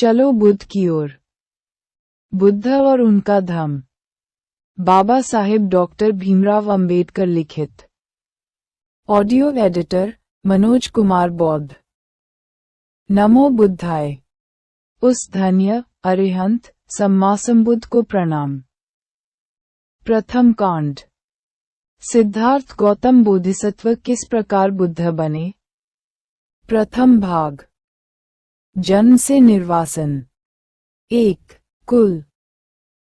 चलो बुद्ध की ओर। बुद्ध और उनका धम्म। बाबा साहेब डॉक्टर भीमराव अंबेडकर लिखित। ऑडियो एडिटर मनोज कुमार बौद्ध। नमो बुद्धाय। उस धन्य अरिहंत सम्मा संबुद्ध को प्रणाम। प्रथम कांड। सिद्धार्थ गौतम बोधिसत्व किस प्रकार बुद्ध बने। प्रथम भाग। जन्म से निर्वासन। 1. कुल।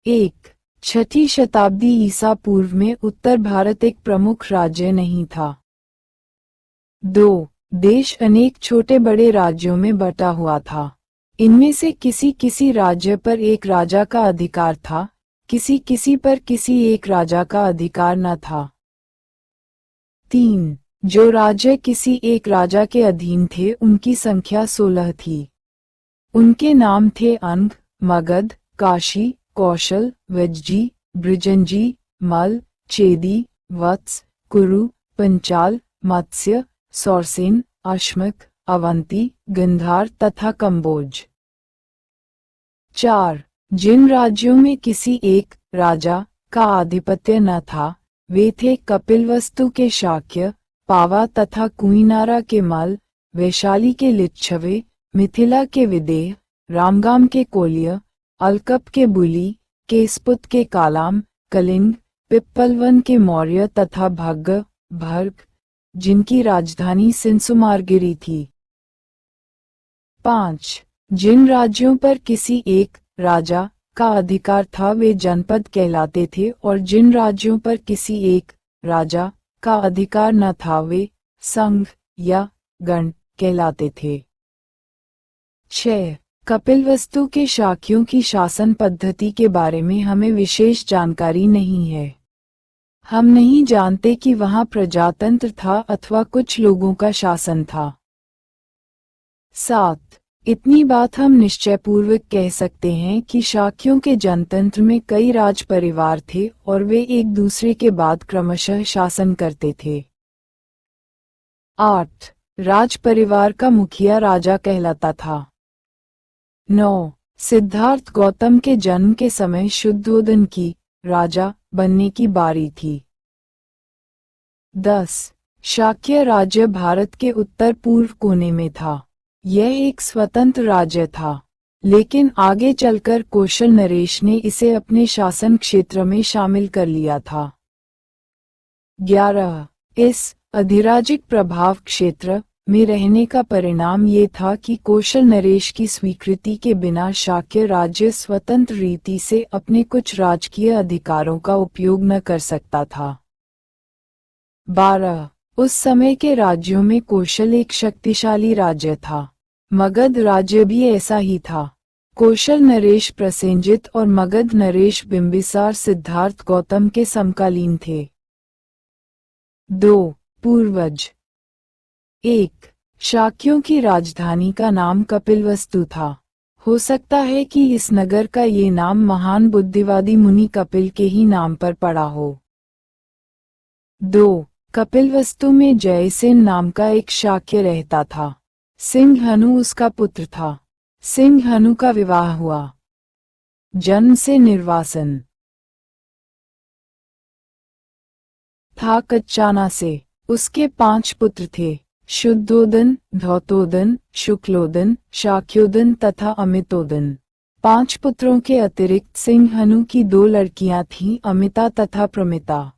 1. छठी शताब्दी ईसा पूर्व में उत्तर भारत एक प्रमुख राज्य नहीं था। 2. देश अनेक छोटे बड़े राज्यों में बटा हुआ था। इनमें से किसी राज्य पर एक राजा का अधिकार था, किसी पर किसी एक राजा का अधिकार न था। 3. जो राज्य किसी एक राजा के अधीन थे उनकी संख्या 16 थी। उनके नाम थे अंग, मगध, काशी, कौशल, वज्जी, बृजंजी, मल, चेदी, वत्स, कुरु, पंचाल, मत्स्य, सौरसेन, अश्मक, अवंती, गंधार तथा कंबोज। 4. जिन राज्यों में किसी एक राजा का आधिपत्य न था वे थे कपिलवस्तु के शाक्य, पावा तथा कुइनारा के मल, वैशाली के लिच्छवे, मिथिला के विदेह, रामगाम के कोल्य, अलकप के बुली, केसपुत के कालाम, कलिंग, पिप्पलवन के मौर्य तथा भर्ग, जिनकी राजधानी सिंसुमारगिरी थी। 5. जिन राज्यों पर किसी एक राजा का अधिकार था वे जनपद कहलाते थे और जिन राज्यों पर किसी एक राजा का अधिकार न था वे संघ या गण कहलाते थे। 6. कपिलवस्तु के शाक्यों की शासन पद्धति के बारे में हमें विशेष जानकारी नहीं है। हम नहीं जानते कि वहां प्रजातंत्र था अथवा कुछ लोगों का शासन था। 7. इतनी बात हम निश्चयपूर्वक कह सकते हैं कि शाक्यों के जनतंत्र में कई राज परिवार थे और वे एक दूसरे के बाद क्रमशः शासन करते थे। 8. राज परिवार का मुखिया राजा कहलाता था। 9. सिद्धार्थ गौतम के जन्म के समय शुद्धोदन की राजा बनने की बारी थी। 10. शाक्य राज्य भारत के उत्तर पूर्व कोने में था। यह एक स्वतंत्र राज्य था, लेकिन आगे चलकर कौशल नरेश ने इसे अपने शासन क्षेत्र में शामिल कर लिया था। 11. इस अधिराजिक प्रभाव क्षेत्र में रहने का परिणाम ये था कि कौशल नरेश की स्वीकृति के बिना शाक्य राज्य स्वतंत्र रीति से अपने कुछ राजकीय अधिकारों का उपयोग न कर सकता था। 12. उस समय के राज्यों में कौशल एक शक्तिशाली राज्य था। मगध राज्य भी ऐसा ही था। कौशल नरेश प्रसेनजित और मगध नरेश बिंबिसार सिद्धार्थ गौतम के समकालीन थे। 2. पूर्वज। 1. शाक्यों की राजधानी का नाम कपिलवस्तु था। हो सकता है कि इस नगर का ये नाम महान बुद्धिवादी मुनि कपिल के ही नाम पर पड़ा हो। 2. कपिलवस्तु में जयसेन नाम का एक शाक्य रहता था। सिंहनु उसका पुत्र था। सिंहनु का विवाह हुआ। जन्म से निर्वासन था कच्चाना से। उसके 5 पुत्र थे, शुद्धोदन, धौतोदन, शुक्लोदन, शाक्योदन तथा अमितोदन। 5 पुत्रों के अतिरिक्त सिंहनु की 2 लड़कियां थीं, अमिता तथा प्रमिता।